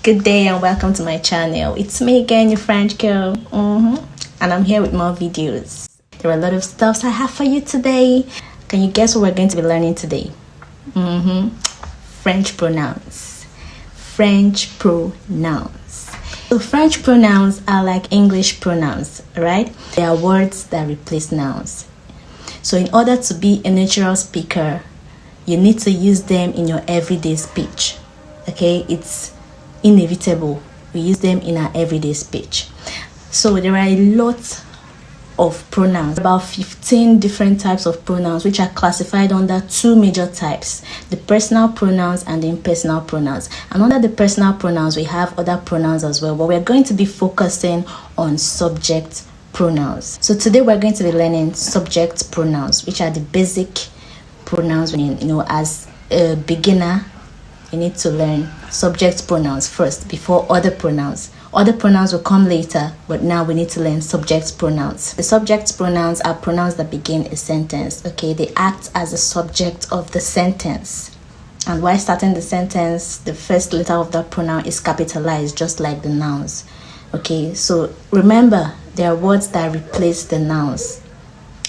Good day and welcome to my channel. It's me again, your French girl, and I'm here with more videos. There are a lot of stuffs I have for you today. Can you guess what we're going to be learning today? French pronouns. French pronouns. So French pronouns are like English pronouns, right? They are words that replace nouns. So in order to be a natural speaker, you need to use them in your everyday speech. Okay, it's inevitable. We use them in our everyday speech. So there are a lot of pronouns, about 15 different types of pronouns, which are classified under two major types: the personal pronouns and the impersonal pronouns. And under the personal pronouns, we have other pronouns as well, but we're going to be focusing on subject pronouns. So today we're going to be learning subject pronouns, which are the basic pronouns. As a beginner, you need to learn subject pronouns first before other pronouns. Other pronouns will come later, but now we need to learn subject pronouns. The subject pronouns are pronouns that begin a sentence. Okay, they act as a subject of the sentence. And while starting the sentence, the first letter of that pronoun is capitalized, just like the nouns. Okay, so remember, there are words that replace the nouns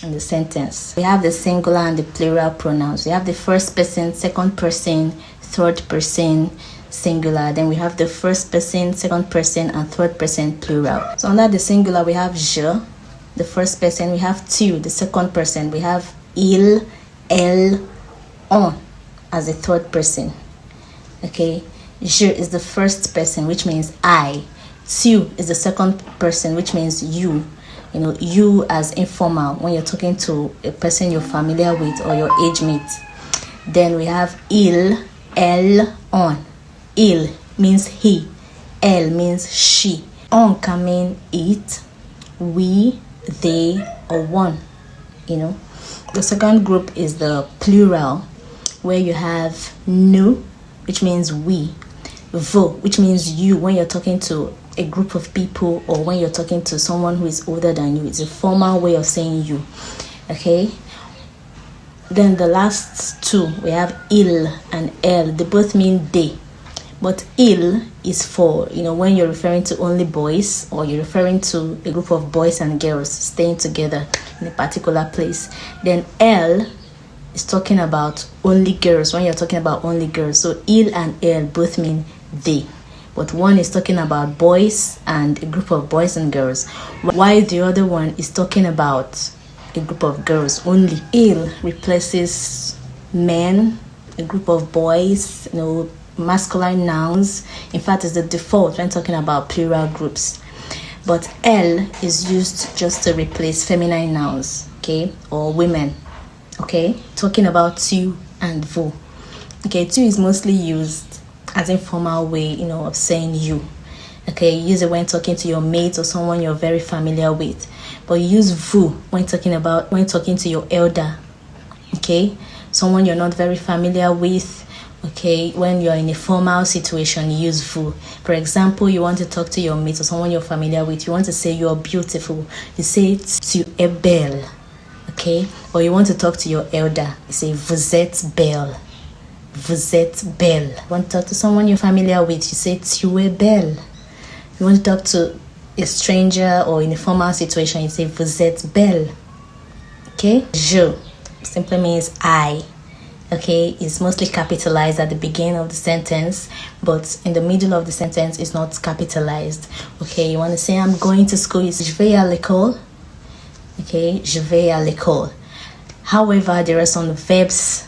in the sentence. We have the singular and the plural pronouns. We have the first person, second person, third person singular. Then we have the first person, second person, and third person plural. So under the singular, we have je, the first person. We have tu, the second person. We have il, elle, on as the third person. Okay, je is the first person, which means I. Tu is the second person, which means you. You as informal, when you're talking to a person you're familiar with or your age mate. Then we have il, elle, on. Il means he, elle means she. On can mean it, we, they, or one. The second group is the plural, where you have nous, which means we, vous, which means you, when you're talking to a group of people or when you're talking to someone who is older than you. It's a formal way of saying you. Okay, then the last two, we have il and elle. They both mean they, but il is for when you're referring to only boys, or you're referring to a group of boys and girls staying together in a particular place. Then elle is talking about only girls, when you're talking about only girls. So il and elle both mean they, but one is talking about boys and a group of boys and girls, while the other one is talking about a group of girls only. Il replaces men, a group of boys, masculine nouns. In fact, it's the default when talking about plural groups. But elle is used just to replace feminine nouns, okay, or women. Okay, talking about tu and vous. Okay, tu is mostly used as a formal way, of saying you. Okay, you use it when talking to your mate or someone you're very familiar with. But you use vous when talking to your elder. Okay, someone you're not very familiar with. Okay, when you're in a formal situation, you use vous. For example, you want to talk to your mate or someone you're familiar with. You want to say you're beautiful. You say tu es belle. Okay, or you want to talk to your elder. You say vous êtes belle. Vous êtes belle. You want to talk to someone you're familiar with, you say tu es belle. You want to talk to a stranger or in a formal situation, you say vous êtes belle. Okay, je simply means I. Okay, it's mostly capitalized at the beginning of the sentence, but in the middle of the sentence it's not capitalized. Okay, you want to say I'm going to school, you say je vais à l'école. Okay, je vais à l'école. However, there are some verbs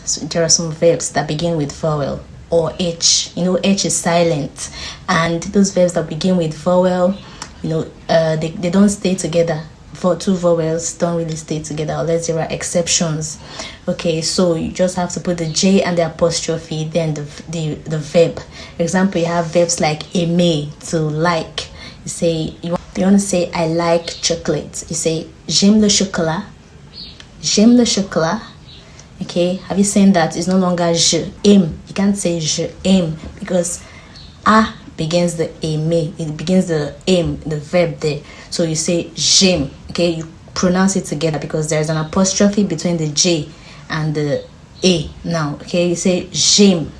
that begin with vowel or H. H is silent, and those verbs that begin with vowel, they don't stay together. For two vowels don't really stay together unless there are exceptions. Okay, so you just have to put the J and the apostrophe, then the verb. For example, you have verbs like aimer, to like. You say you want to say I like chocolate. You say j'aime le chocolat. J'aime le chocolat. Okay, have you seen that? It's no longer je aime. You can't say je aime because a begins the aimer. It begins the aim, the verb there. So you say j'aime. Okay, you pronounce it together because there's an apostrophe between the J and the A now. Okay, you say j'aime.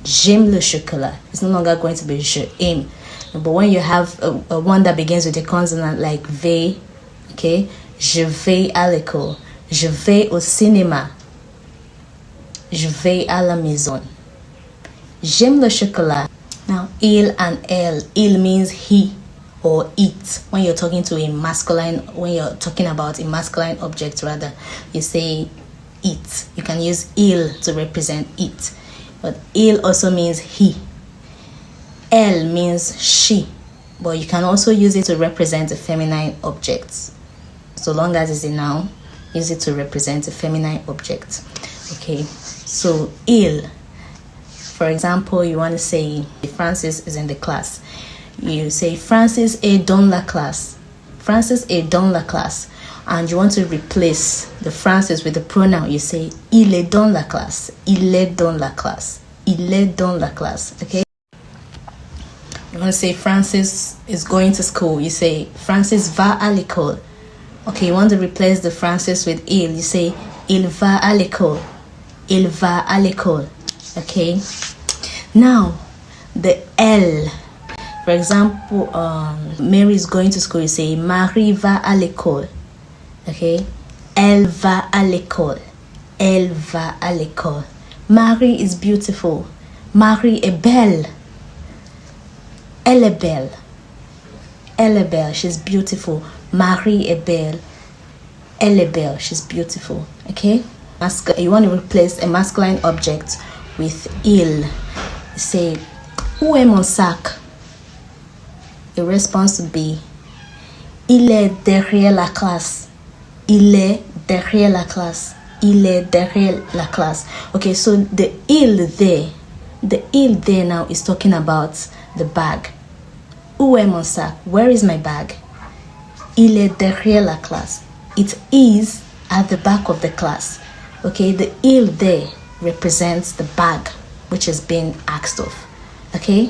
J'aime le chocolat. It's no longer going to be je aime. But when you have a one that begins with a consonant like V, okay, je vais à l'école, je vais au cinéma, je vais à la maison, j'aime le chocolat. Now, il and elle. Il means he or it. When you're talking to a masculine, when you're talking about a masculine object, rather, you say it. You can use il to represent it. But il also means he. Elle means she. But you can also use it to represent a feminine object. So long as it's a noun, use it to represent a feminine object. Okay, so il. For example, you want to say Francis is in the class. You say Francis est dans la classe. Francis est dans la classe. And you want to replace the Francis with the pronoun. You say il est dans la classe. Il est dans la classe. Il est dans la classe. Okay? You want to say Francis is going to school. You say Francis va à l'école. Okay, you want to replace the Francis with il. You say il va à l'école. Il va à l'école. Okay, now the L. For example, Mary is going to school. You say Marie va à l'école. Okay, elle va à l'école. Elle va à l'école. Marie is beautiful. Marie est belle. Elle est belle. Elle est belle. She's beautiful. Marie est belle. Elle est belle. She's beautiful. Okay, you want to replace a masculine object with il. Say, où est mon sac? The response would be, il est derrière la classe. Il est derrière la classe. Il est derrière la classe. Okay, so the il there now is talking about the bag. Où est mon sac? Where is my bag? Il est derrière la classe. It is at the back of the class. Okay, the il there represents the bag which is being asked of. Okay,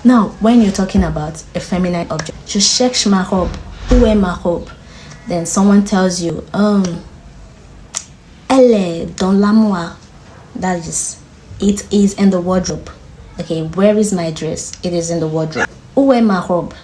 now when you're talking about a feminine object, je cherche ma robe. Où est ma robe? Then someone tells you, elle est dans l'armoire. That is, it is in the wardrobe. Okay, where is my dress? It is in the wardrobe. Où est ma robe?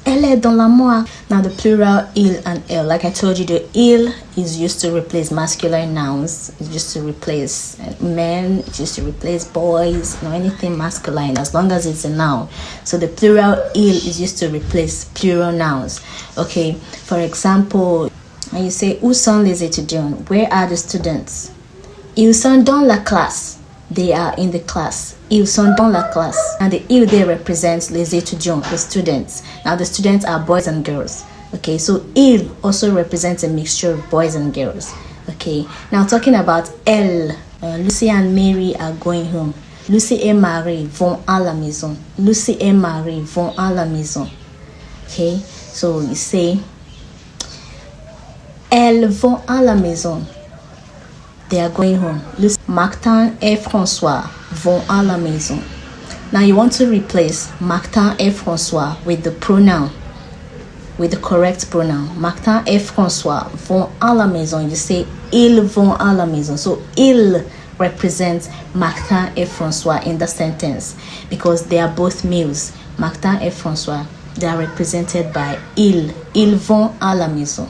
Elle est dans l'armoire. Now the plural il and elle, like I told you, the il is used to replace masculine nouns. It's used to replace men. It's used to replace boys. Anything masculine as long as it's a noun. So the plural il is used to replace plural nouns. Okay, for example, when you say où sont les étudiants? Where are the students? Ils sont dans la classe. They are in the class. Ils sont dans la classe. And the ils there represents les étudiants, the students. Now the students are boys and girls. Okay, so il also represents a mixture of boys and girls. Okay, now talking about elle, Lucy and Mary are going home. Lucy et Marie vont à la maison. Lucy et Marie vont à la maison. Okay, so you say elles vont à la maison. They are going home. Martin et François vont à la maison. Now you want to replace Martin et François with the pronoun, with the correct pronoun. Martin et François vont à la maison. You say ils vont à la maison. So ils represents Martin et François in the sentence because they are both males. Martin et François, they are represented by ils. Ils vont à la maison.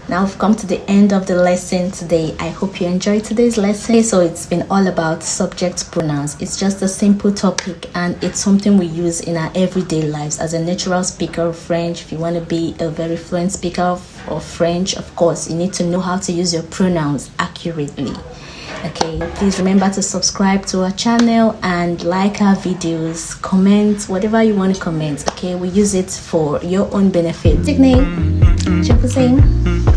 Now we've come to the end of the lesson today. I hope you enjoyed today's lesson. So it's been all about subject pronouns. It's just a simple topic and it's something we use in our everyday lives. As a natural speaker of French, if you want to be a very fluent speaker of French, of course, you need to know how to use your pronouns accurately. Okay, please remember to subscribe to our channel and like our videos, comment whatever you want to comment. Okay, we use it for your own benefit. Tigney, Chapuzing.